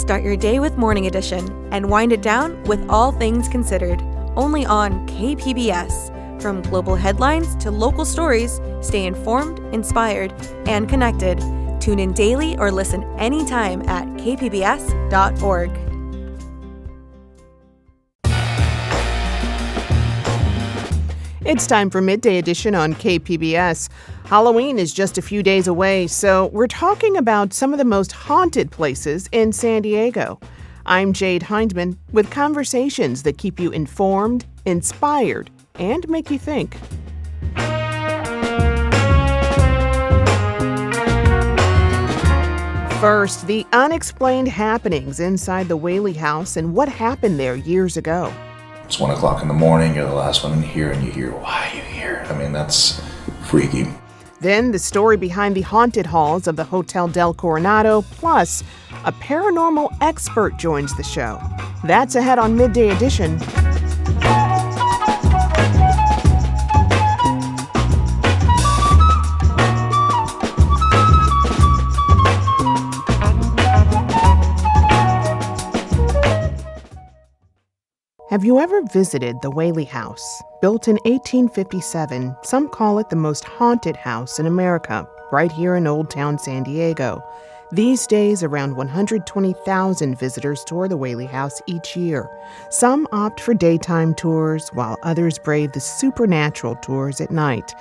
Start your day with Morning Edition and wind it down with All Things Considered, only on KPBS. From global headlines to local stories, stay informed, inspired, and connected. Tune in daily or listen anytime at kpbs.org. It's time for Midday Edition on KPBS. Halloween is just a few days away, so we're talking about some of the most haunted places in San Diego. I'm Jade Hindman with conversations that keep you informed, inspired, and make you think. First, the unexplained happenings inside the Whaley House and what happened there years ago. It's 1 o'clock in the morning, you're the last one in here, and you hear, why are you here? I mean, that's freaky. Then the story behind the haunted halls of the Hotel Del Coronado, plus a paranormal expert joins the show. That's ahead on Midday Edition. Have you ever visited the Whaley House? Built in 1857, some call it the most haunted house in America, right here in Old Town San Diego. These days, around 120,000 visitors tour the Whaley House each year. Some opt for daytime tours, while others brave the supernatural tours at night.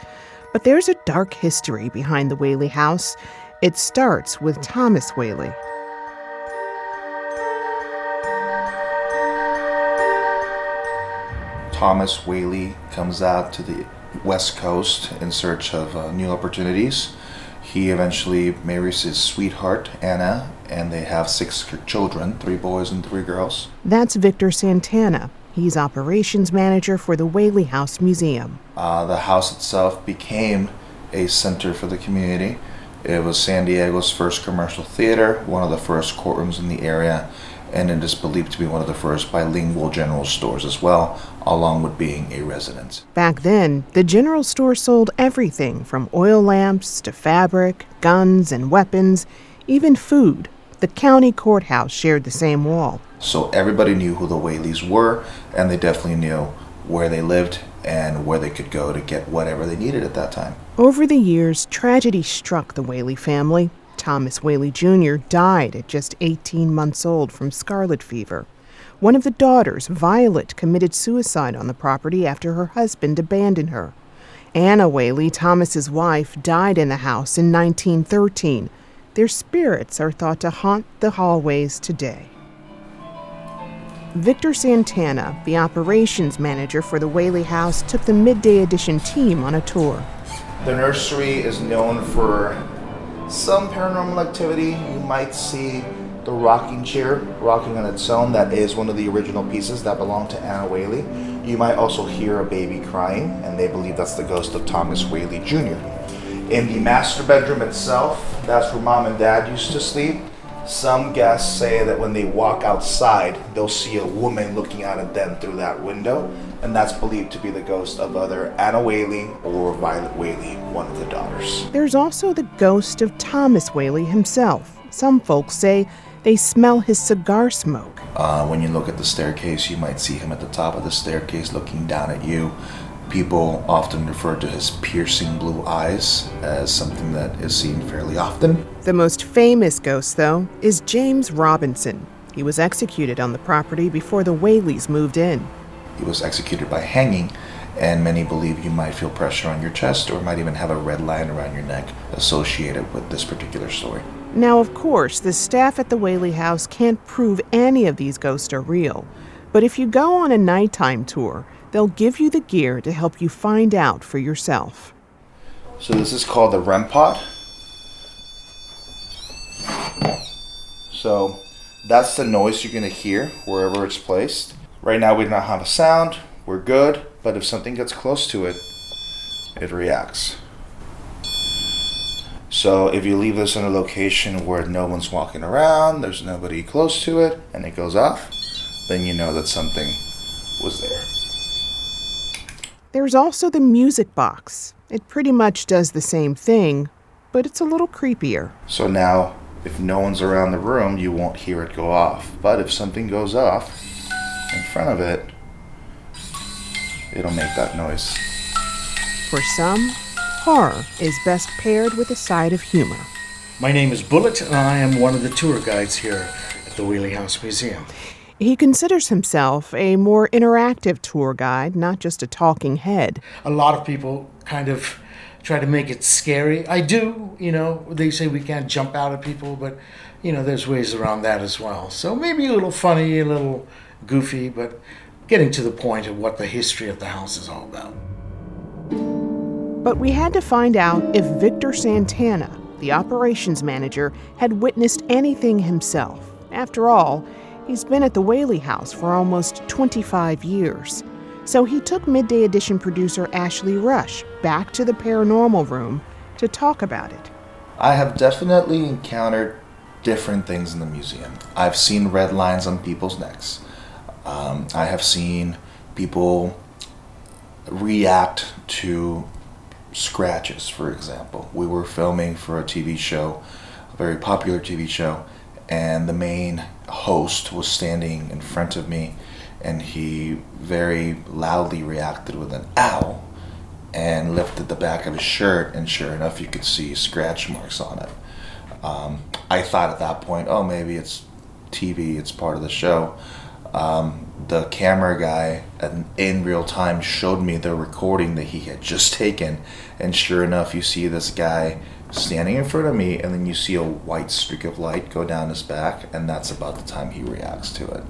But there's a dark history behind the Whaley House. It starts with Thomas Whaley. Thomas Whaley comes out to the West Coast in search of new opportunities. He eventually marries his sweetheart, Anna, and they have 6 children, 3 boys and 3 girls. That's Victor Santana. He's operations manager for the Whaley House Museum. The house itself became a center for the community. It was San Diego's first commercial theater, one of the first courtrooms in the area, and it is believed to be one of the first bilingual general stores as well, along with being a residence. Back then, the general store sold everything from oil lamps to fabric, guns and weapons, even food. The county courthouse shared the same wall. So everybody knew who the Whaleys were, and they definitely knew where they lived and where they could go to get whatever they needed at that time. Over the years, tragedy struck the Whaley family. Thomas Whaley Jr. died at just 18 months old from scarlet fever. One of the daughters, Violet, committed suicide on the property after her husband abandoned her. Anna Whaley, Thomas's wife, died in the house in 1913. Their spirits are thought to haunt the hallways today. Victor Santana, the operations manager for the Whaley House, took the Midday Edition team on a tour. The nursery is known for some paranormal activity. You might see the rocking chair rocking on its own. That is one of the original pieces that belonged to Anna Whaley. You might also hear a baby crying, and they believe that's the ghost of Thomas Whaley Jr. In the master bedroom itself, that's where Mom and Dad used to sleep. Some guests say that when they walk outside, they'll see a woman looking out at them through that window, and that's believed to be the ghost of either Anna Whaley or Violet Whaley, one of the daughters. There's also the ghost of Thomas Whaley himself. Some folks say they smell his cigar smoke. When you look at the staircase, you might see him at the top of the staircase looking down at you. People often refer to his piercing blue eyes as something that is seen fairly often. The most famous ghost, though, is James Robinson. He was executed on the property before the Whaleys moved in. He was executed by hanging, and many believe you might feel pressure on your chest or might even have a red line around your neck associated with this particular story. Now, of course, the staff at the Whaley House can't prove any of these ghosts are real. But if you go on a nighttime tour, they'll give you the gear to help you find out for yourself. So this is called the REM pod. So that's the noise you're going to hear wherever it's placed. Right now we do not have a sound, we're good, but if something gets close to it, it reacts. So if you leave this in a location where no one's walking around, there's nobody close to it, and it goes off, then you know that something was there. There's also the music box. It pretty much does the same thing, but it's a little creepier. So now If no one's around the room, you won't hear it go off. But if something goes off in front of it, it'll make that noise. For some, horror is best paired with a side of humor. My name is Bullet, and I am one of the tour guides here at the Whaley House Museum. He considers himself a more interactive tour guide, not just a talking head. A lot of people kind of try to make it scary. I do, they say we can't jump out at people, but, there's ways around that as well. So maybe a little funny, a little goofy, but getting to the point of what the history of the house is all about. But we had to find out if Victor Santana, the operations manager, had witnessed anything himself. After all, he's been at the Whaley House for almost 25 years. So he took Midday Edition producer Ashley Rush back to the paranormal room to talk about it. I have definitely encountered different things in the museum. I've seen red lines on people's necks. I have seen people react to scratches, for example. We were filming for a TV show, a very popular TV show, and the main host was standing in front of me, and he very loudly reacted with an ow and lifted the back of his shirt, and sure enough you could see scratch marks on it. I thought at that point, oh, maybe it's TV, it's part of the show. The camera guy in real time showed me the recording that he had just taken, and sure enough you see this guy standing in front of me, and then you see a white streak of light go down his back, and that's about the time he reacts to it.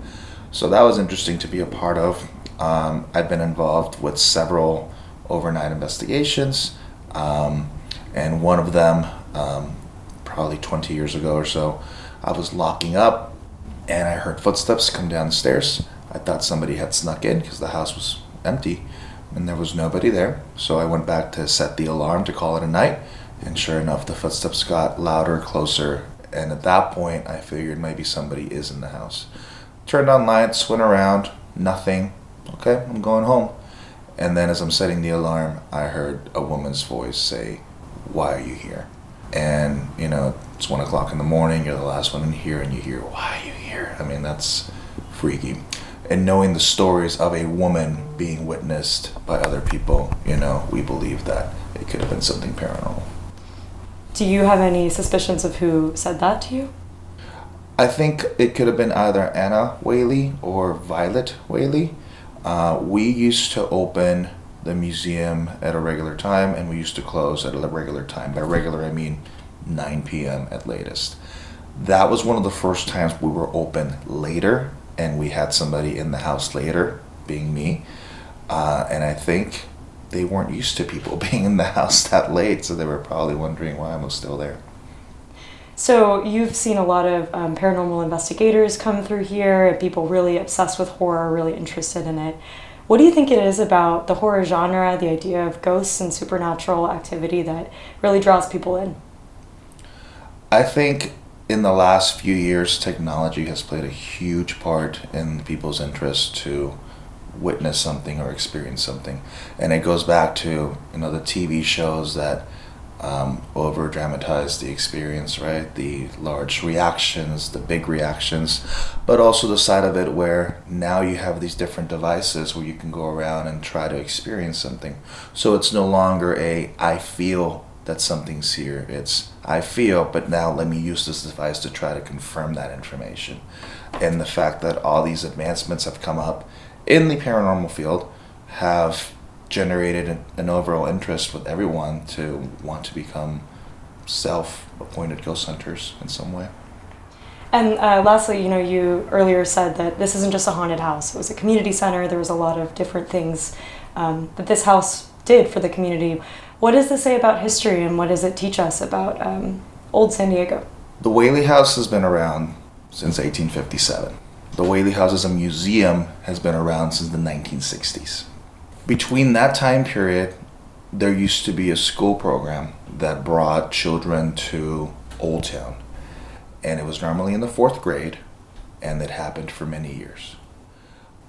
So that was interesting to be a part of. I've been involved with several overnight investigations, and one of them, probably 20 years ago or so, I was locking up and I heard footsteps come down the stairs. I thought somebody had snuck in because the house was empty and there was nobody there. So I went back to set the alarm to call it a night, and sure enough the footsteps got louder, closer, and at that point I figured maybe somebody is in the house. Turned on lights, went around, nothing. Okay, I'm going home. And then as I'm setting the alarm, I heard a woman's voice say, "Why are you here?" And, it's 1 o'clock in the morning, you're the last one in here, and you hear, "Why are you here?" I mean, that's freaky. And knowing the stories of a woman being witnessed by other people, we believe that it could have been something paranormal. Do you have any suspicions of who said that to you? I think it could have been either Anna Whaley or Violet Whaley. We used to open the museum at a regular time, and we used to close at a regular time. By regular, I mean 9 p.m. at latest. That was one of the first times we were open later, and we had somebody in the house later, being me. And I think they weren't used to people being in the house that late, so they were probably wondering why I was still there. So you've seen a lot of paranormal investigators come through here, and people really obsessed with horror, really interested in it. What do you think it is about the horror genre, the idea of ghosts and supernatural activity, that really draws people in? I think in the last few years, technology has played a huge part in people's interest to witness something or experience something. And it goes back to, the TV shows that over dramatize the experience, right? The large reactions, the big reactions, but also the side of it where now you have these different devices where you can go around and try to experience something. So it's no longer I feel that something's here. It's I feel, but now let me use this device to try to confirm that information. And the fact that all these advancements have come up in the paranormal field have generated an overall interest with everyone to want to become self-appointed ghost hunters in some way. And lastly, you earlier said that this isn't just a haunted house. It was a community center. There was a lot of different things that this house did for the community. What does this say about history, and what does it teach us about old San Diego? The Whaley House has been around since 1857. The Whaley House as a museum has been around since the 1960s. Between that time period, there used to be a school program that brought children to Old Town. And it was normally in the 4th grade, and it happened for many years.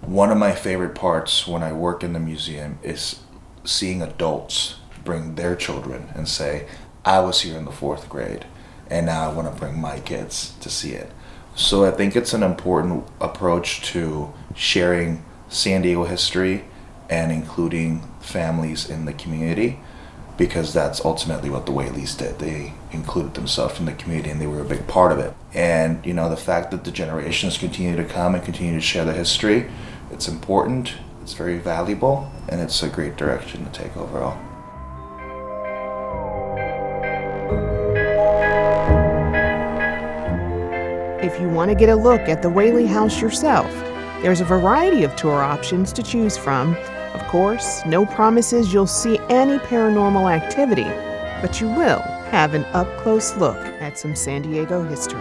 One of my favorite parts when I work in the museum is seeing adults bring their children and say, "I was here in the 4th grade, and now I want to bring my kids to see it. So I think it's an important approach to sharing San Diego history and including families in the community, because that's ultimately what the Whaleys did. They included themselves in the community and they were a big part of it. And the fact that the generations continue to come and continue to share the history, it's important, it's very valuable, and it's a great direction to take overall. If you want to get a look at the Whaley House yourself, there's a variety of tour options to choose from. Of course, no promises you'll see any paranormal activity, but you will have an up-close look at some San Diego history.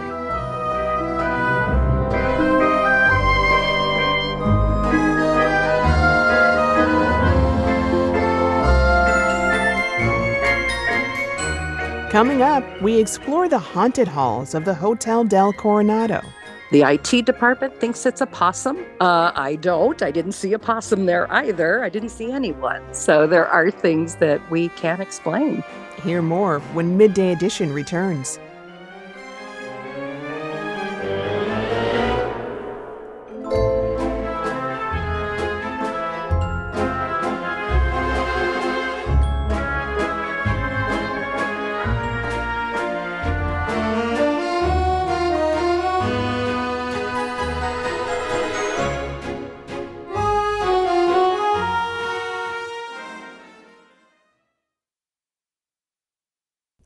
Coming up, we explore the haunted halls of the Hotel Del Coronado. The IT department thinks it's a possum. I don't. I didn't see a possum there either. I didn't see anyone. So there are things that we can't explain. Hear more when Midday Edition returns.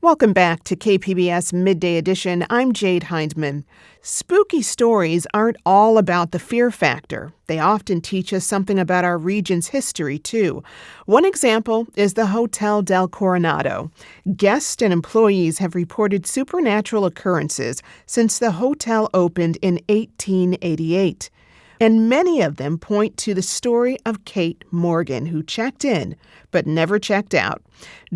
Welcome back to KPBS Midday Edition. I'm Jade Hindman. Spooky stories aren't all about the fear factor. They often teach us something about our region's history, too. One example is the Hotel Del Coronado. Guests and employees have reported supernatural occurrences since the hotel opened in 1888. And many of them point to the story of Kate Morgan, who checked in but never checked out.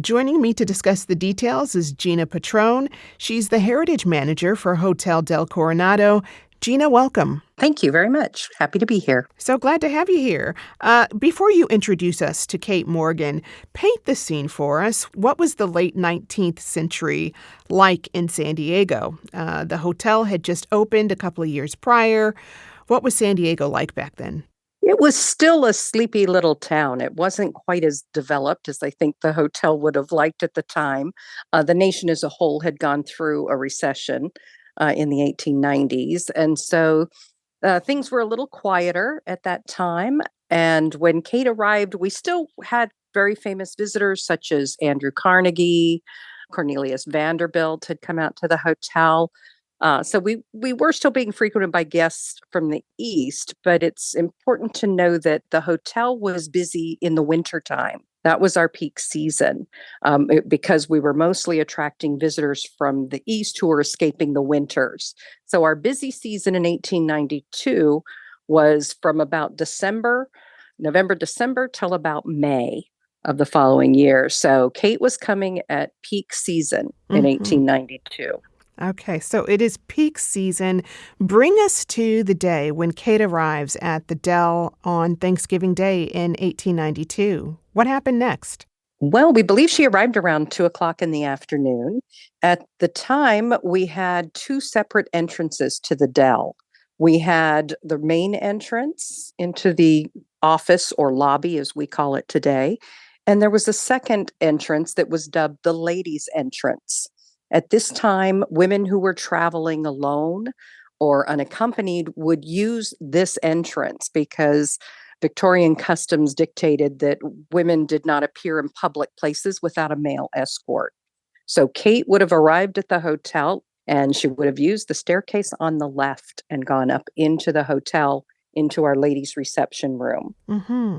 Joining me to discuss the details is Gina Petrone. She's the Heritage Manager for Hotel Del Coronado. Gina, welcome. Thank you very much. Happy to be here. So glad to have you here. Before you introduce us to Kate Morgan, paint the scene for us. What was the late 19th century like in San Diego? The hotel had just opened a couple of years prior. What was San Diego like back then? It was still a sleepy little town. It wasn't quite as developed as I think the hotel would have liked at the time. The nation as a whole had gone through a recession in the 1890s. And so things were a little quieter at that time. And when Kate arrived, we still had very famous visitors such as Andrew Carnegie, Cornelius Vanderbilt had come out to the hotel. So we were still being frequented by guests from the East, but it's important to know that the hotel was busy in the wintertime. That was our peak season because we were mostly attracting visitors from the East who were escaping the winters. So our busy season in 1892 was from about November, December till about May of the following year. So Kate was coming at peak season in 1892. Okay, so it is peak season. Bring us to the day when Kate arrives at the Del on Thanksgiving Day in 1892. What happened next? Well, we believe she arrived around 2:00 in the afternoon. At the time, we had two separate entrances to the Del. We had the main entrance into the office or lobby, as we call it today. And there was a second entrance that was dubbed the ladies' entrance. At this time, women who were traveling alone or unaccompanied would use this entrance because Victorian customs dictated that women did not appear in public places without a male escort. So Kate would have arrived at the hotel and she would have used the staircase on the left and gone up into the hotel, into our ladies' reception room. Mm-hmm.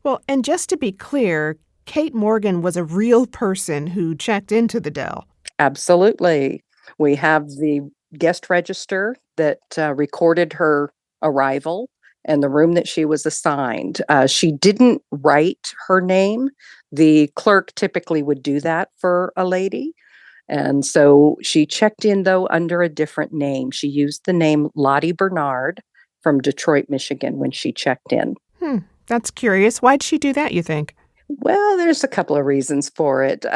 Well, and just to be clear, Kate Morgan was a real person who checked into the Del. Absolutely. We have the guest register that recorded her arrival and the room that she was assigned. She didn't write her name. The clerk typically would do that for a lady. And so she checked in, though, under a different name. She used the name Lottie Bernard from Detroit, Michigan, when she checked in. That's curious. Why'd she do that, you think? Well, there's a couple of reasons for it.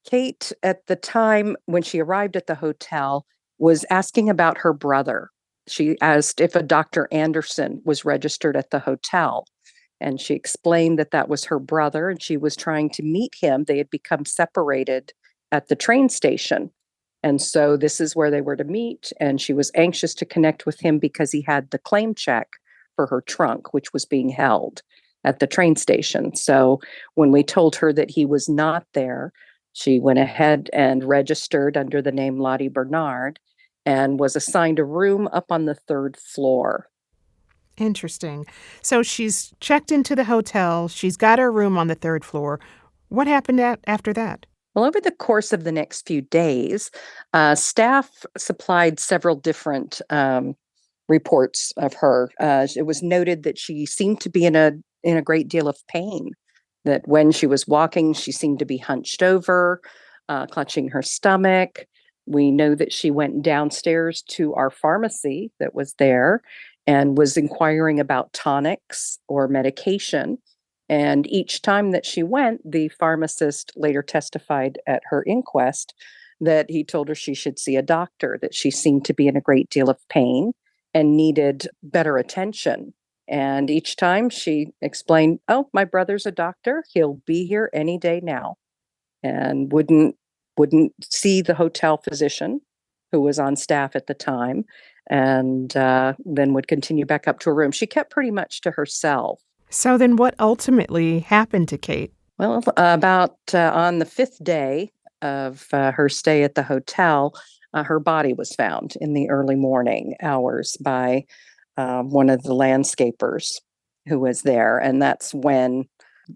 Kate, at the time when she arrived at the hotel, was asking about her brother. She asked if a Dr. Anderson was registered at the hotel. And she explained that that was her brother, and she was trying to meet him. They had become separated at the train station. And so this is where they were to meet. And she was anxious to connect with him because he had the claim check for her trunk, which was being held at the train station. So when we told her that he was not there, she went ahead and registered under the name Lottie Bernard and was assigned a room up on the third floor. Interesting. So she's checked into the hotel. She's got her room on the third floor. What happened after that? Well, over the course of the next few days, staff supplied several different reports of her. It was noted that she seemed to be in a great deal of pain. That when she was walking, she seemed to be hunched over, clutching her stomach. We know that she went downstairs to our pharmacy that was there and was inquiring about tonics or medication. And each time that she went, the pharmacist later testified at her inquest that he told her she should see a doctor, that she seemed to be in a great deal of pain and needed better attention. And each time she explained, "Oh, my brother's a doctor. He'll be here any day now," and wouldn't see the hotel physician who was on staff at the time, and then would continue back up to her room. She kept pretty much to herself. So then what ultimately happened to Kate? Well, about on the fifth day of her stay at the hotel, her body was found in the early morning hours by one of the landscapers who was there. And that's when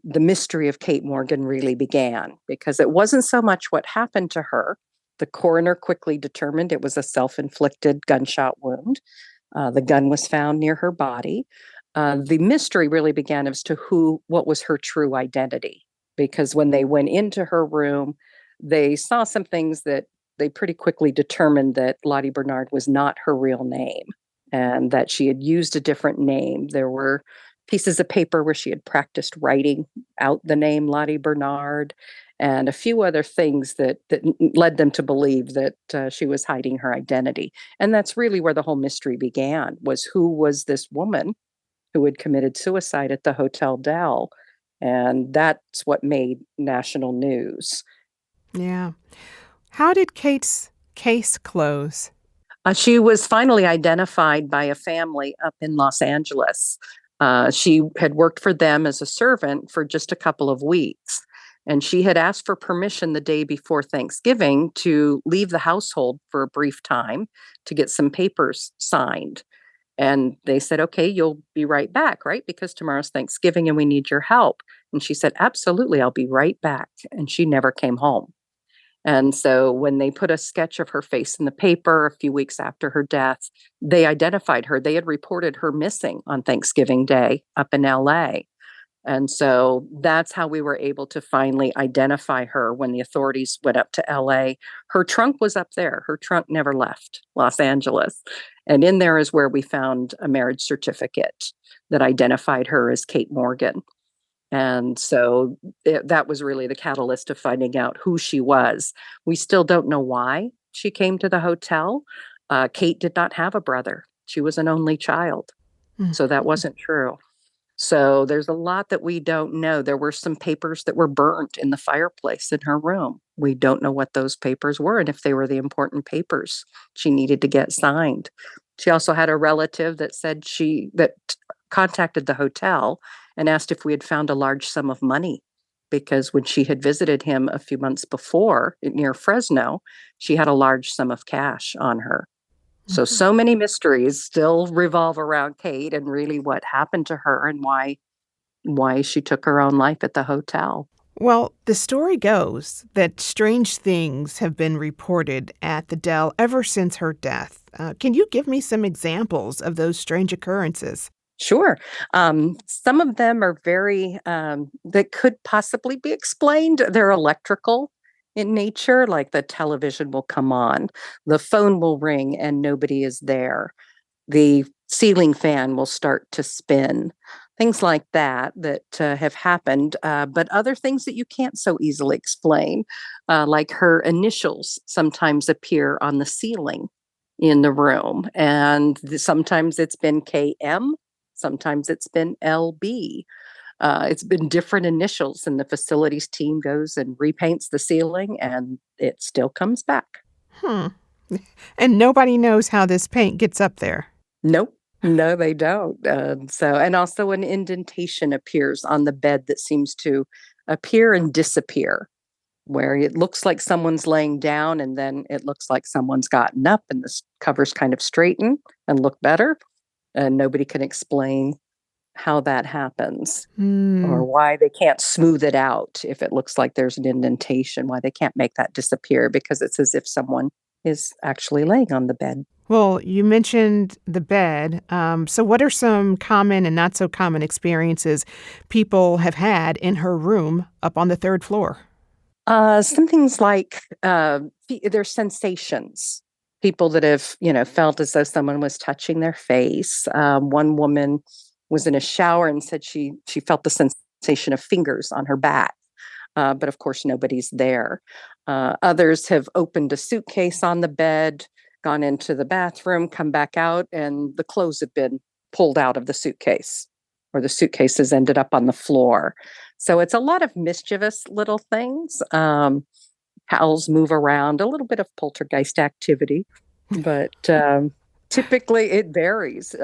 the mystery of Kate Morgan really began, because it wasn't so much what happened to her. The coroner quickly determined it was a self-inflicted gunshot wound. The gun was found near her body. The mystery really began as to what was her true identity, because when they went into her room, they saw some things that they pretty quickly determined that Lottie Bernard was not her real name and that she had used a different name. There were pieces of paper where she had practiced writing out the name Lottie Bernard and a few other things that led them to believe that she was hiding her identity. And that's really where the whole mystery began, was who was this woman who had committed suicide at the Hotel Del. And that's what made national news. Yeah. How did Kate's case close? She was finally identified by a family up in Los Angeles. She had worked for them as a servant for just a couple of weeks. And she had asked for permission the day before Thanksgiving to leave the household for a brief time to get some papers signed. And they said, "Okay, you'll be right back, right? Because tomorrow's Thanksgiving and we need your help." And she said, "Absolutely, I'll be right back." And she never came home. And so when they put a sketch of her face in the paper a few weeks after her death, they identified her. They had reported her missing on Thanksgiving Day up in LA. And so that's how we were able to finally identify her when the authorities went up to LA. Her trunk was up there. Her trunk never left Los Angeles. And in there is where we found a marriage certificate that identified her as Kate Morgan. And so that was really the catalyst of finding out who she was. We still don't know why she came to the hotel. Kate did not have a brother. She was an only child. So that wasn't true. So there's a lot that we don't know. There were some papers that were burnt in the fireplace in her room. We don't know what those papers were and if they were the important papers she needed to get signed. She also had a relative that said that contacted the hotel and asked if we had found a large sum of money, because when she had visited him a few months before near Fresno, she had a large sum of cash on her. So many mysteries still revolve around Kate and really what happened to her and why she took her own life at the hotel. Well, the story goes that strange things have been reported at the Del ever since her death. Can you give me some examples of those strange occurrences? Sure. Some of them are very, that could possibly be explained. They're electrical in nature, like the television will come on, the phone will ring and nobody is there. The ceiling fan will start to spin. things like that have happened, but other things that you can't so easily explain, like her initials sometimes appear on the ceiling in the room, and sometimes it's been KM, sometimes it's been LB. It's been different initials, and the facilities team goes and repaints the ceiling, and it still comes back. Hmm. And nobody knows how this paint gets up there. Nope. No, they don't. And also an indentation appears on the bed that seems to appear and disappear, where it looks like someone's laying down and then it looks like someone's gotten up and the covers kind of straighten and look better. And nobody can explain how that happens Hmm. or why they can't smooth it out if it looks like there's an indentation, why they can't make that disappear, because it's as if someone is actually laying on the bed. Well, you mentioned the bed. So what are some common and not so common experiences people have had in her room up on the third floor? Some things like their sensations. People that have, felt as though someone was touching their face. One woman was in a shower and said she felt the sensation of fingers on her back, but of course nobody's there. Others have opened a suitcase on the bed, gone into the bathroom, come back out, and the clothes have been pulled out of the suitcase, or the suitcase has ended up on the floor. So it's a lot of mischievous little things. Towels move around, a little bit of poltergeist activity, but typically it varies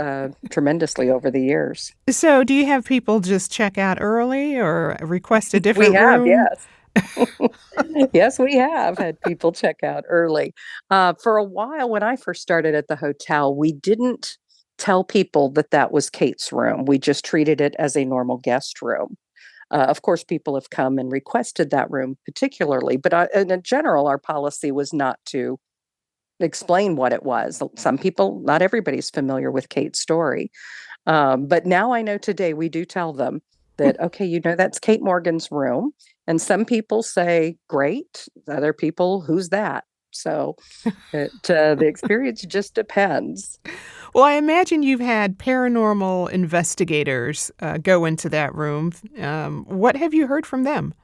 tremendously over the years. So do you have people just check out early or request a We different have, room? yes. Yes, we have had people check out early. For a while, when I first started at the hotel, we didn't tell people that that was Kate's room. We just treated it as a normal guest room. Of course, people have come and requested that room particularly, but in general, our policy was not to explain what it was. Some people, not everybody's familiar with Kate's story. But now I know today we do tell them that, okay, that's Kate Morgan's room. And some people say, great. Other people, who's that? So the experience just depends. Well, I imagine you've had paranormal investigators go into that room. What have you heard from them?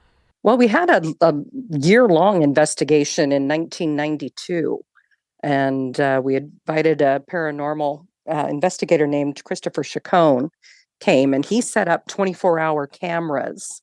Well, we had a year-long investigation in 1992, and we invited a paranormal investigator named Christopher Chacon came, and he set up 24-hour cameras.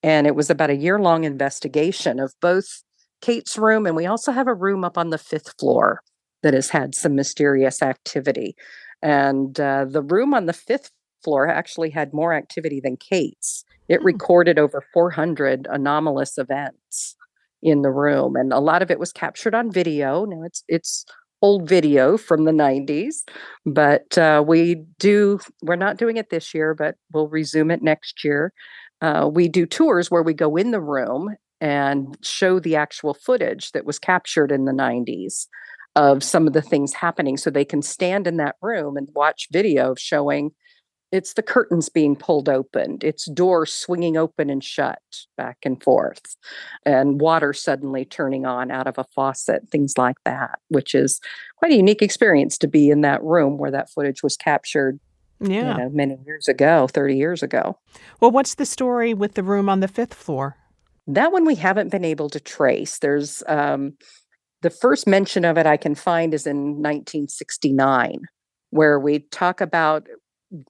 And it was about a year-long investigation of both Kate's room, and we also have a room up on the fifth floor that has had some mysterious activity. And the room on the fifth floor actually had more activity than Kate's. It Hmm. recorded over 400 anomalous events in the room, and a lot of it was captured on video. Now it's old video from the 90s, but we're not doing it this year, but we'll resume it next year. We do tours where we go in the room and show the actual footage that was captured in the 90s of some of the things happening, so they can stand in that room and watch video showing it's the curtains being pulled open, it's doors swinging open and shut back and forth, and water suddenly turning on out of a faucet, things like that, which is quite a unique experience to be in that room where that footage was captured, Yeah. many years ago, 30 years ago. Well, what's the story with the room on the fifth floor? That one we haven't been able to trace. There's the first mention of it I can find is in 1969, where we talk about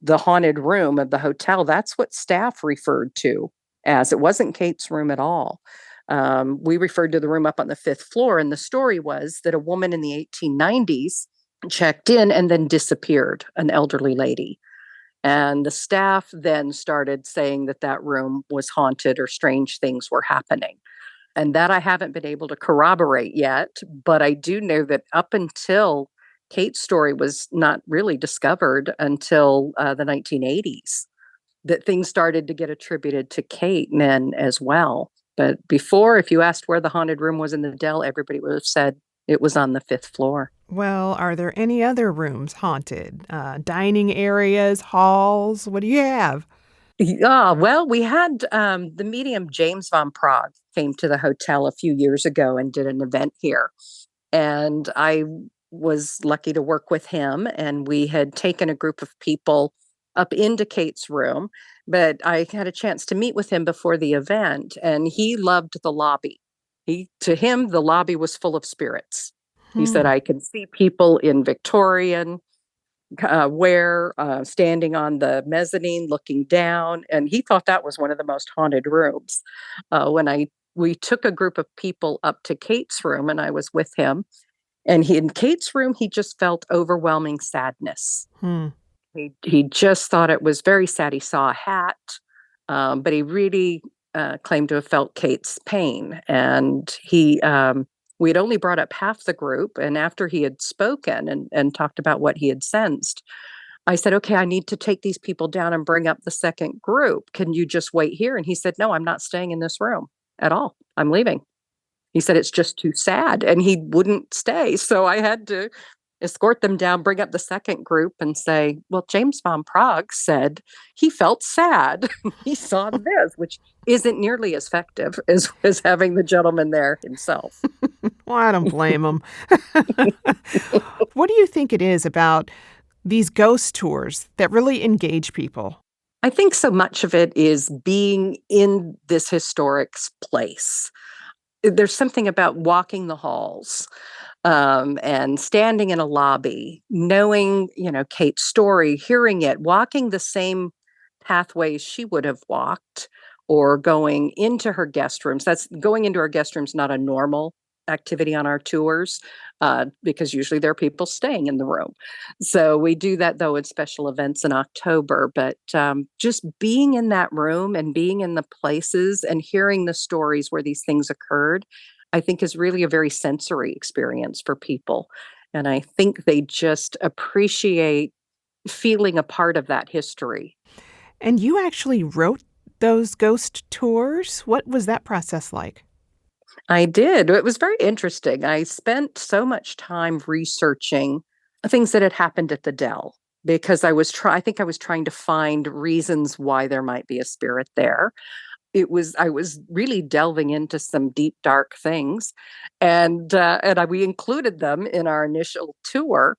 the haunted room of the hotel. That's what staff referred to as. It wasn't Kate's room at all. We referred to the room up on the fifth floor, and the story was that a woman in the 1890s checked in and then disappeared, an elderly lady. And the staff then started saying that that room was haunted or strange things were happening. And that I haven't been able to corroborate yet, but I do know that up until Kate's story was not really discovered until the 1980s, that things started to get attributed to Kate then as well. But before, if you asked where the haunted room was in the Dell, everybody would have said it was on the fifth floor. Well, are there any other rooms haunted? Dining areas, halls? What do you have? Yeah, well, we had the medium James von Prague came to the hotel a few years ago and did an event here. And I was lucky to work with him. And we had taken a group of people up into Kate's room, but I had a chance to meet with him before the event, and he loved the lobby. To him, the lobby was full of spirits. He said, Hmm. I can see people in Victorian wear, standing on the mezzanine, looking down, and he thought that was one of the most haunted rooms. When we took a group of people up to Kate's room, and I was with him, and in Kate's room, he just felt overwhelming sadness. Hmm. He just thought it was very sad. He saw a hat, but he really claimed to have felt Kate's pain. And we had only brought up half the group. And after he had spoken and talked about what he had sensed, I said, okay, I need to take these people down and bring up the second group. Can you just wait here? And he said, no, I'm not staying in this room at all. I'm leaving. He said, it's just too sad. And he wouldn't stay. So I had to escort them down, bring up the second group and say, well, James von Prague said he felt sad. He saw this, which isn't nearly as effective as having the gentleman there himself. Well, I don't blame him. What do you think it is about these ghost tours that really engage people? I think so much of it is being in this historic place. There's something about walking the halls, and standing in a lobby, knowing, Kate's story, hearing it, walking the same pathways she would have walked, or going into her guest rooms. That's going into our guest rooms, not a normal activity on our tours, because usually there are people staying in the room. So we do that though at special events in October. But just being in that room and being in the places and hearing the stories where these things occurred, I think is really a very sensory experience for people. And I think they just appreciate feeling a part of that history. And you actually wrote those ghost tours? What was that process like? I did. It was very interesting. I spent so much time researching things that had happened at the Dell because I think I was trying to find reasons why there might be a spirit there. I was really delving into some deep dark things, and we included them in our initial tour.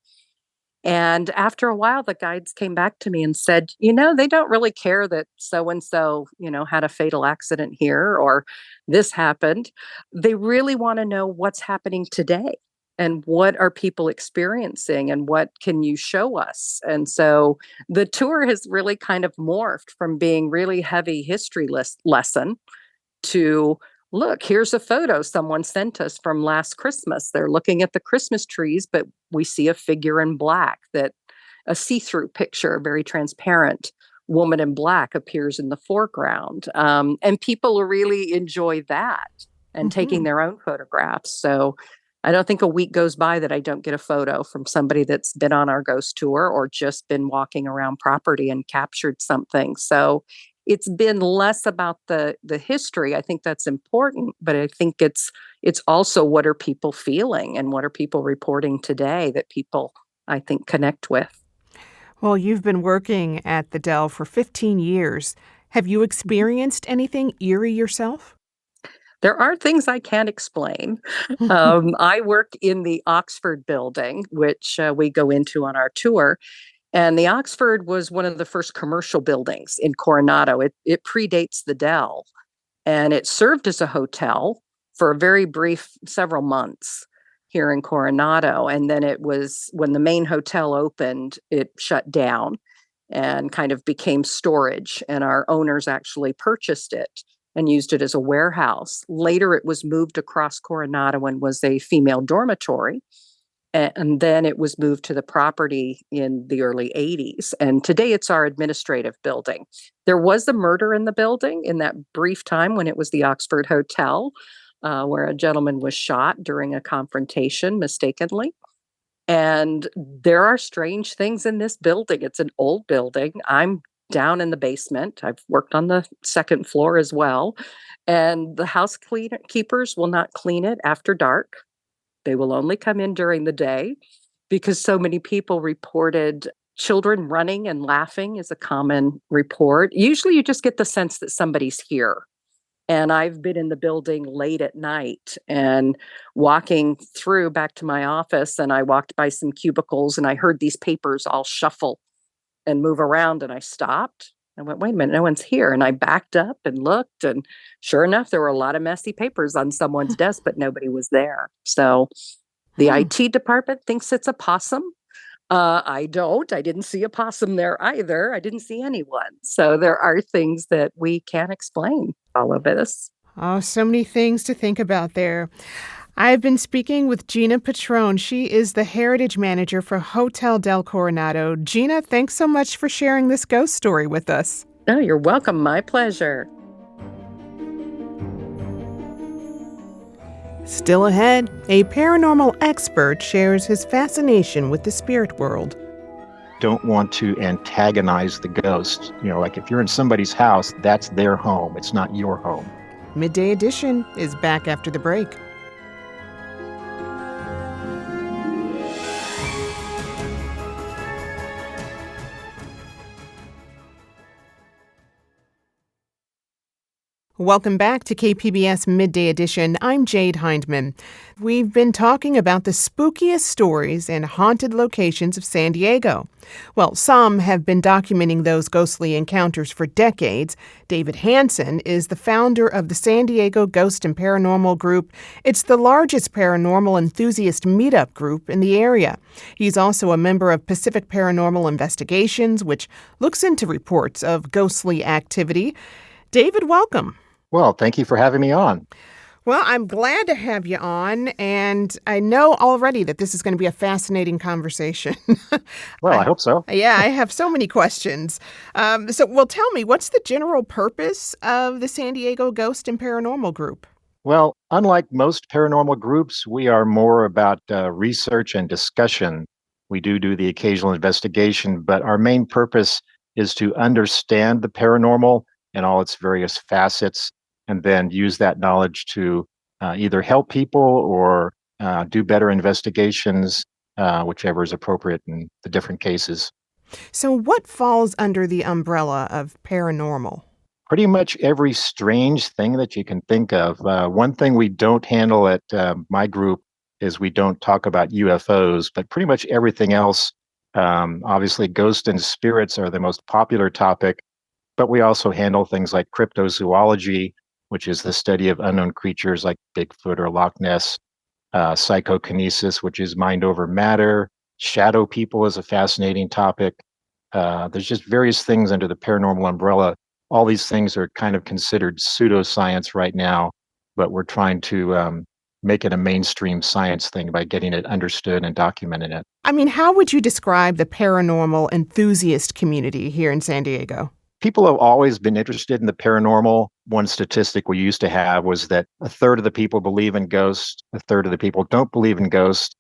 And after a while, the guides came back to me and said, they don't really care that so and so, had a fatal accident here or this happened. They really want to know what's happening today and what are people experiencing and what can you show us. And so the tour has really kind of morphed from being really heavy history lesson to, look, here's a photo someone sent us from last Christmas. They're looking at the Christmas trees, but we see a figure in black, that a see-through picture, a very transparent woman in black appears in the foreground. And people really enjoy that and taking Mhm. their own photographs. So I don't think a week goes by that I don't get a photo from somebody that's been on our ghost tour or just been walking around property and captured something. So it's been less about the history. I think that's important, but I think it's also what are people feeling and what are people reporting today that people, I think, connect with. Well, you've been working at the Dell for 15 years. Have you experienced anything eerie yourself? There are things I can't explain. I work in the Oxford building, which we go into on our tour. And the Oxford was one of the first commercial buildings in Coronado. It predates the Dell, and it served as a hotel for a very brief several months here in Coronado. And then it was when the main hotel opened, it shut down and kind of became storage. And our owners actually purchased it and used it as a warehouse. Later, it was moved across Coronado and was a female dormitory. And then it was moved to the property in the early 80s. And today it's our administrative building. There was a murder in the building in that brief time when it was the Oxford Hotel, where a gentleman was shot during a confrontation mistakenly. And there are strange things in this building. It's an old building. I'm down in the basement. I've worked on the second floor as well. And the housekeepers will not clean it after dark. They will only come in during the day because so many people reported children running and laughing is a common report. Usually you just get the sense that somebody's here. And I've been in the building late at night and walking through back to my office, and I walked by some cubicles and I heard these papers all shuffle and move around. And I stopped. I went, wait a minute, no one's here. And I backed up and looked. And sure enough, there were a lot of messy papers on someone's desk, but nobody was there. So the IT department thinks it's a possum. I don't. I didn't see a possum there either. I didn't see anyone. So there are things that we can't explain, all of this. Oh, so many things to think about there. I've been speaking with Gina Petrone. She is the Heritage Manager for Hotel Del Coronado. Gina, thanks so much for sharing this ghost story with us. Oh, you're welcome. My pleasure. Still ahead, a paranormal expert shares his fascination with the spirit world. Don't want to antagonize the ghost. Like if you're in somebody's house, that's their home. It's not your home. Midday Edition is back after the break. Welcome back to KPBS Midday Edition. I'm Jade Hindman. We've been talking about the spookiest stories and haunted locations of San Diego. Well, some have been documenting those ghostly encounters for decades. David Hanson is the founder of the San Diego Ghost and Paranormal Group. It's the largest paranormal enthusiast meetup group in the area. He's also a member of Pacific Paranormal Investigations, which looks into reports of ghostly activity. David, welcome. Well, thank you for having me on. Well, I'm glad to have you on, and I know already that this is going to be a fascinating conversation. Well, I hope so. Yeah, I have so many questions. Well, tell me, what's the general purpose of the San Diego Ghost and Paranormal Group? Well, unlike most paranormal groups, we are more about research and discussion. We do the occasional investigation, but our main purpose is to understand the paranormal and all its various facets, and then use that knowledge to either help people or do better investigations, whichever is appropriate in the different cases. So what falls under the umbrella of paranormal? Pretty much every strange thing that you can think of. One thing we don't handle at my group is we don't talk about UFOs, but pretty much everything else. Obviously, ghosts and spirits are the most popular topic, but we also handle things like cryptozoology, which is the study of unknown creatures like Bigfoot or Loch Ness, psychokinesis, which is mind over matter, shadow people is a fascinating topic. There's just various things under the paranormal umbrella. All these things are kind of considered pseudoscience right now, but we're trying to make it a mainstream science thing by getting it understood and documenting it. I mean, how would you describe the paranormal enthusiast community here in San Diego? People have always been interested in the paranormal. One statistic we used to have was that a third of the people believe in ghosts, a third of the people don't believe in ghosts,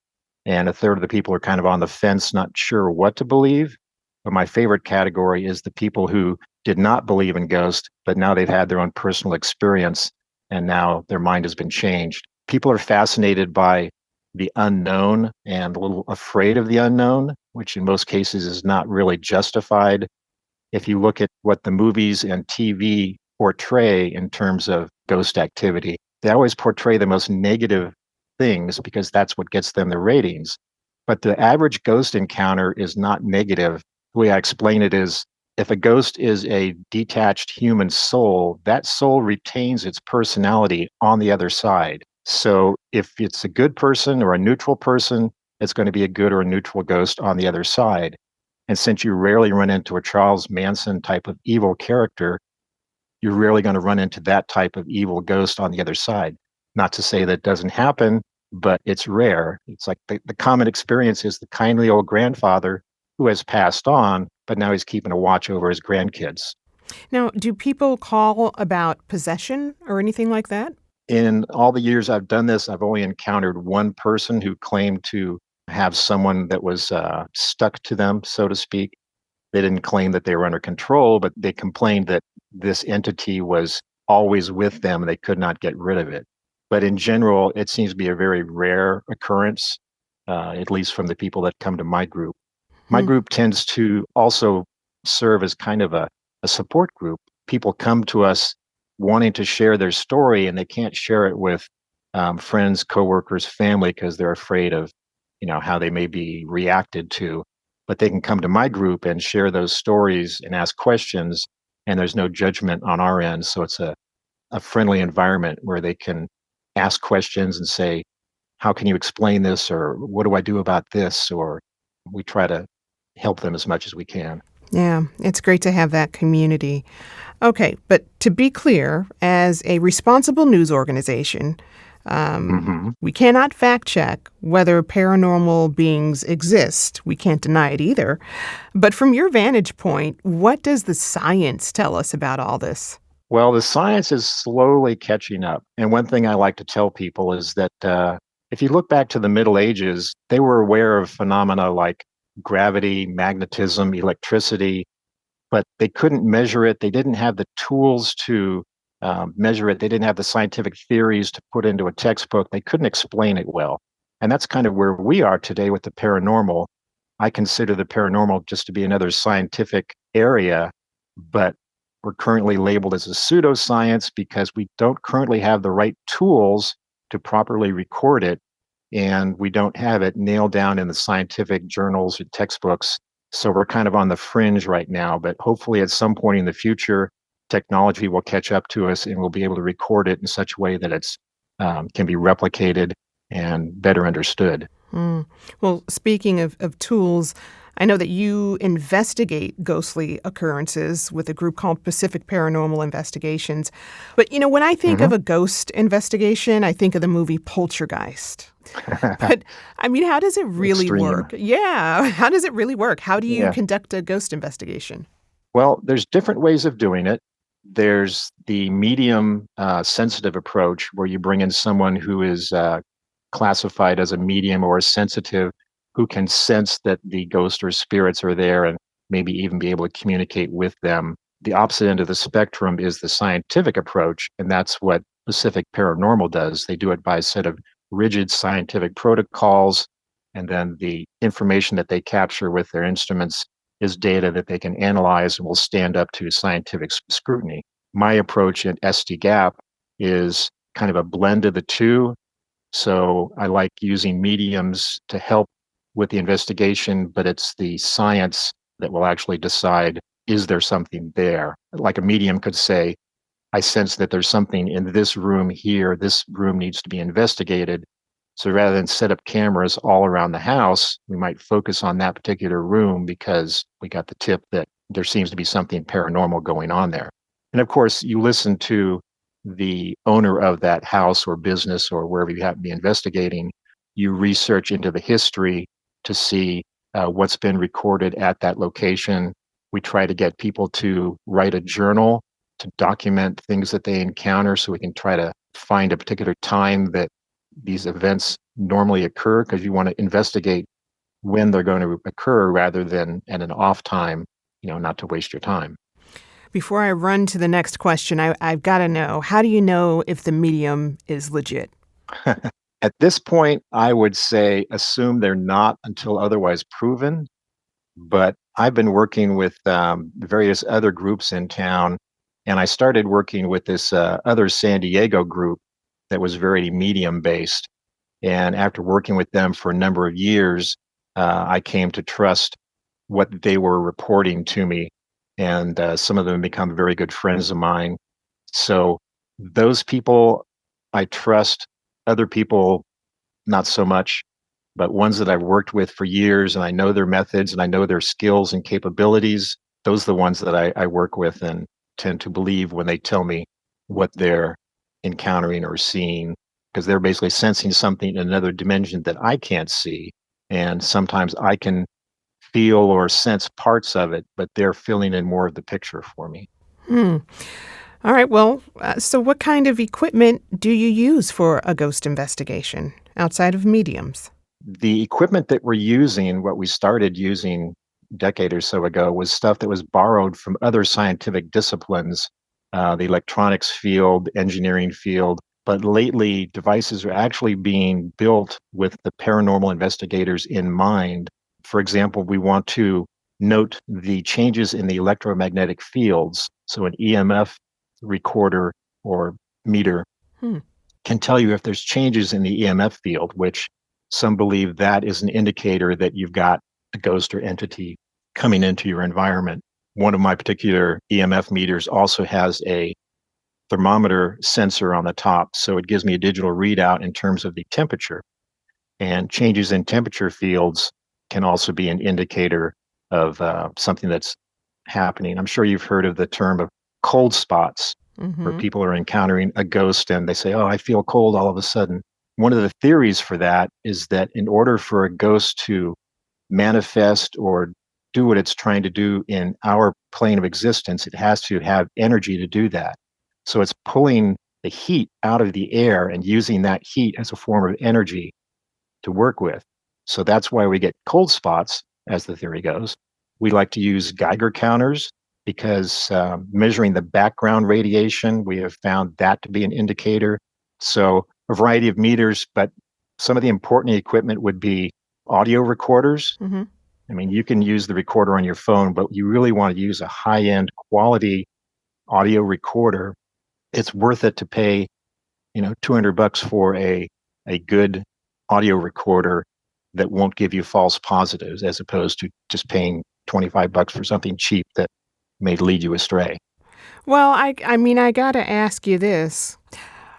and a third of the people are kind of on the fence, not sure what to believe. But my favorite category is the people who did not believe in ghosts, but now they've had their own personal experience, and now their mind has been changed. People are fascinated by the unknown and a little afraid of the unknown, which in most cases is not really justified. If you look at what the movies and TV portray in terms of ghost activity, they always portray the most negative things because that's what gets them the ratings. But the average ghost encounter is not negative. The way I explain it is, if a ghost is a detached human soul, that soul retains its personality on the other side. So if it's a good person or a neutral person, it's going to be a good or a neutral ghost on the other side. And since you rarely run into a Charles Manson type of evil character, you're rarely going to run into that type of evil ghost on the other side. Not to say that doesn't happen, but it's rare. It's like the common experience is the kindly old grandfather who has passed on, but now he's keeping a watch over his grandkids. Now, do people call about possession or anything like that? In all the years I've done this, I've only encountered one person who claimed to have someone that was stuck to them, so to speak. They didn't claim that they were under control, but they complained that this entity was always with them and they could not get rid of it. But in general, it seems to be a very rare occurrence, at least from the people that come to my group. My group tends to also serve as kind of a support group. People come to us wanting to share their story, and they can't share it with friends, coworkers, family, because they're afraid of how they may be reacted to. but they can come to my group and share those stories and ask questions, and there's no judgment on our end. So it's a friendly environment where they can ask questions and say, how can you explain this? Or what do I do about this? Or we try to help them as much as we can. Yeah, it's great to have that community. Okay, but to be clear, as a responsible news organization, we cannot fact check whether paranormal beings exist. We can't deny it either. But from your vantage point, what does the science tell us about all this? Well, the science is slowly catching up. And one thing I like to tell people is that if you look back to the Middle Ages, they were aware of phenomena like gravity, magnetism, electricity, but they couldn't measure it. They didn't have the tools to measure it. They didn't have the scientific theories to put into a textbook. They couldn't explain it well. And that's kind of where we are today with the paranormal. I consider the paranormal just to be another scientific area, but we're currently labeled as a pseudoscience because we don't currently have the right tools to properly record it, and we don't have it nailed down in the scientific journals or textbooks. So we're kind of on the fringe right now, but hopefully at some point in the future, technology will catch up to us and we'll be able to record it in such a way that it's can be replicated and better understood. Well, speaking of tools, I know that you investigate ghostly occurrences with a group called Pacific Paranormal Investigations. But, when I think of a ghost investigation, I think of the movie Poltergeist. But, how does it really work? Yeah, how does it really work? How do you conduct a ghost investigation? Well, there's different ways of doing it. There's the medium sensitive approach where you bring in someone who is classified as a medium or a sensitive who can sense that the ghost or spirits are there and maybe even be able to communicate with them. The opposite end of the spectrum is the scientific approach, and that's what Pacific Paranormal does. They do it by a set of rigid scientific protocols, and then the information that they capture with their instruments is data that they can analyze and will stand up to scientific scrutiny. My approach at SD-GAP is kind of a blend of the two. So I like using mediums to help with the investigation, but it's the science that will actually decide, is there something there? Like a medium could say, I sense that there's something in this room here. This room needs to be investigated. So rather than set up cameras all around the house, we might focus on that particular room because we got the tip that there seems to be something paranormal going on there. And of course, you listen to the owner of that house or business or wherever you happen to be investigating. You research into the history to see what's been recorded at that location. We try to get people to write a journal to document things that they encounter so we can try to find a particular time that these events normally occur, because you want to investigate when they're going to occur rather than at an off time, not to waste your time. Before I run to the next question, I've got to know, how do you know if the medium is legit? At this point, I would say assume they're not until otherwise proven. But I've been working with various other groups in town, and I started working with this other San Diego group that was very medium-based. And after working with them for a number of years, I came to trust what they were reporting to me. And some of them become very good friends of mine. So those people I trust, other people not so much, but ones that I've worked with for years and I know their methods and I know their skills and capabilities, those are the ones that I work with and tend to believe when they tell me what they're encountering or seeing, because they're basically sensing something in another dimension that I can't see. And sometimes I can feel or sense parts of it, but they're filling in more of the picture for me. All right. Well, so what kind of equipment do you use for a ghost investigation outside of mediums? The equipment that we're using, what we started using a decade or so ago, was stuff that was borrowed from other scientific disciplines, the electronics field, engineering field. But lately, devices are actually being built with the paranormal investigators in mind. For example, we want to note the changes in the electromagnetic fields. So an EMF recorder or meter can tell you if there's changes in the EMF field, which some believe that is an indicator that you've got a ghost or entity coming into your environment. One of my particular EMF meters also has a thermometer sensor on the top, so it gives me a digital readout in terms of the temperature. And changes in temperature fields can also be an indicator of something that's happening. I'm sure you've heard of the term of cold spots, where Mm-hmm. people are encountering a ghost and they say, "Oh, I feel cold all of a sudden." One of the theories for that is that in order for a ghost to manifest or do what it's trying to do in our plane of existence, it has to have energy to do that. So it's pulling the heat out of the air and using that heat as a form of energy to work with. So that's why we get cold spots, as the theory goes. We like to use Geiger counters because measuring the background radiation, we have found that to be an indicator. So a variety of meters, but some of the important equipment would be audio recorders. Mm-hmm. I mean, you can use the recorder on your phone, but you really want to use a high-end quality audio recorder. It's worth it to pay, $200 for a good audio recorder that won't give you false positives, as opposed to just paying $25 for something cheap that may lead you astray. Well, I gotta ask you this.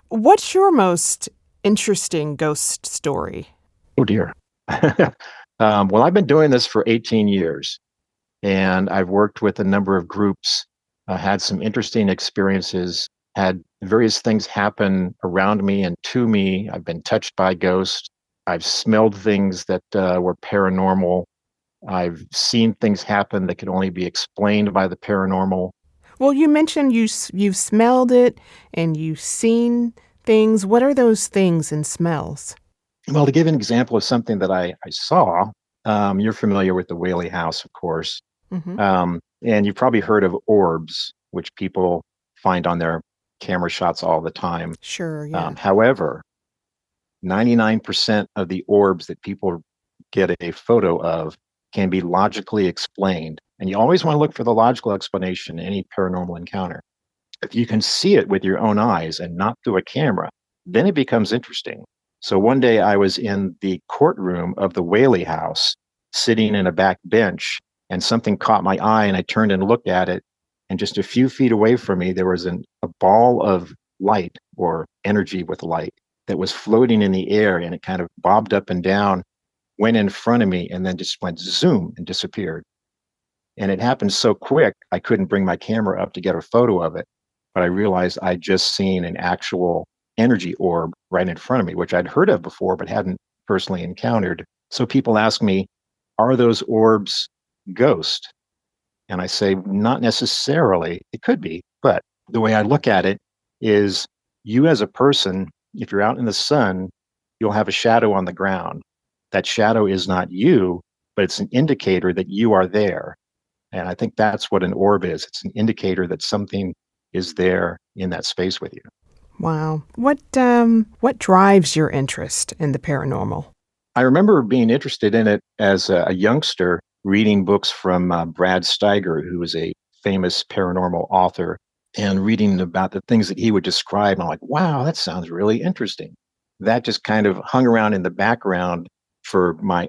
What's your most interesting ghost story? Oh dear. Well, I've been doing this for 18 years, and I've worked with a number of groups, had some interesting experiences, had various things happen around me and to me. I've been touched by ghosts. I've smelled things that were paranormal. I've seen things happen that could only be explained by the paranormal. Well, you mentioned you've smelled it and you've seen things. What are those things and smells? Well, to give an example of something that I saw, you're familiar with the Whaley House, of course. Mm-hmm. And you've probably heard of orbs, which people find on their camera shots all the time. Sure, yeah. However, 99% of the orbs that people get a photo of can be logically explained. And you always want to look for the logical explanation in any paranormal encounter. If you can see it with your own eyes and not through a camera, then it becomes interesting. So one day I was in the courtroom of the Whaley House, sitting in a back bench, and something caught my eye, and I turned and looked at it. And just a few feet away from me, there was a ball of light, or energy with light, that was floating in the air, and it kind of bobbed up and down, went in front of me, and then just went zoom and disappeared. And it happened so quick, I couldn't bring my camera up to get a photo of it. But I realized I'd just seen an actual energy orb right in front of me, which I'd heard of before, but hadn't personally encountered. So people ask me, are those orbs ghosts? And I say, not necessarily. It could be. But the way I look at it is, you as a person, if you're out in the sun, you'll have a shadow on the ground. That shadow is not you, but it's an indicator that you are there. And I think that's what an orb is. It's an indicator that something is there in that space with you. Wow. What drives your interest in the paranormal? I remember being interested in it as a youngster, reading books from Brad Steiger, who was a famous paranormal author, and reading about the things that he would describe. And I'm like, wow, that sounds really interesting. That just kind of hung around in the background for my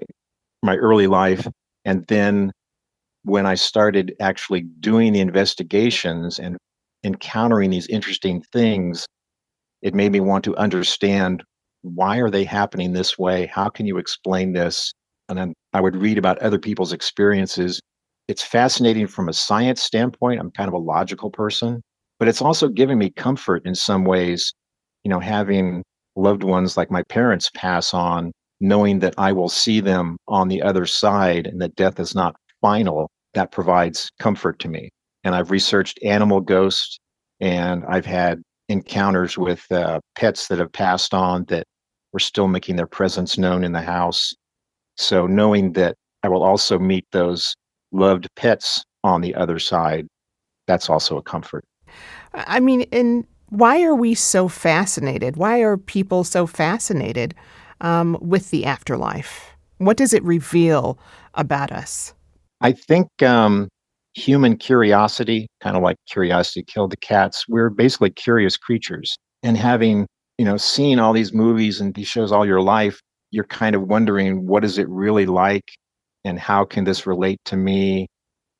early life. And then when I started actually doing the investigations and encountering these interesting things, it made me want to understand, why are they happening this way? How can you explain this? And then I would read about other people's experiences. It's fascinating from a science standpoint. I'm kind of a logical person, but it's also giving me comfort in some ways, having loved ones like my parents pass on, knowing that I will see them on the other side and that death is not final. That provides comfort to me. And I've researched animal ghosts, and I've had encounters with pets that have passed on that were still making their presence known in the house. So knowing that I will also meet those loved pets on the other side, that's also a comfort. And why are we so fascinated? Why are people so fascinated with the afterlife? What does it reveal about us? I think human curiosity, kind of like curiosity killed the cats. We're basically curious creatures. And having, seen all these movies and these shows all your life, you're kind of wondering, what is it really like? and how can this relate to me,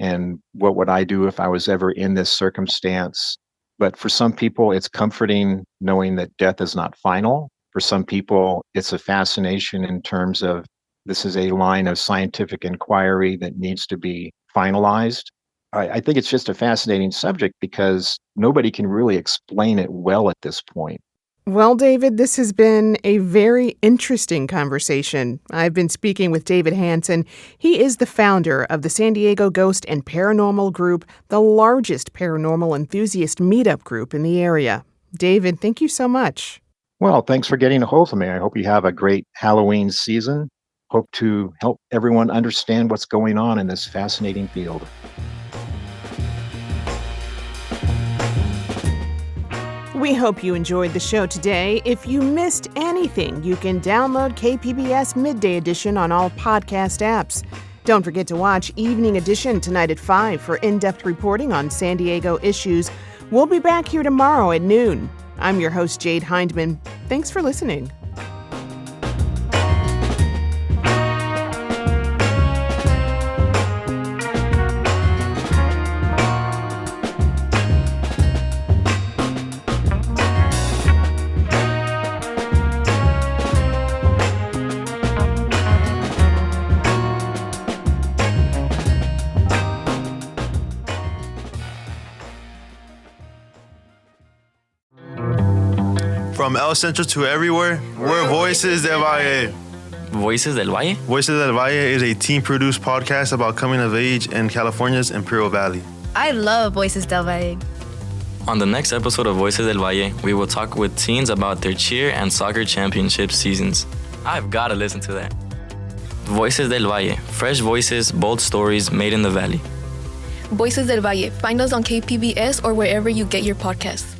and what would I do if I was ever in this circumstance. But for some people, it's comforting knowing that death is not final. For some people, it's a fascination in terms of this is a line of scientific inquiry that needs to be finalized. I think it's just a fascinating subject because nobody can really explain it well at this point. Well, David, this has been a very interesting conversation. I've been speaking with David Hanson. He is the founder of the San Diego Ghost and Paranormal Group, the largest paranormal enthusiast meetup group in the area. David, thank you so much. Well, thanks for getting a hold of me. I hope you have a great Halloween season. Hope to help everyone understand what's going on in this fascinating field. We hope you enjoyed the show today. If you missed anything, you can download KPBS Midday Edition on all podcast apps. Don't forget to watch Evening Edition tonight at 5 for in-depth reporting on San Diego issues. We'll be back here tomorrow at noon. I'm your host, Jade Hindman. Thanks for listening. From El Centro to everywhere, we're Voices del Valle. Voices del Valle? Voices del Valle is a team-produced podcast about coming of age in California's Imperial Valley. I love Voices del Valle. On the next episode of Voices del Valle, we will talk with teens about their cheer and soccer championship seasons. I've got to listen to that. Voices del Valle, fresh voices, bold stories made in the valley. Voices del Valle. Find us on KPBS or wherever you get your podcasts.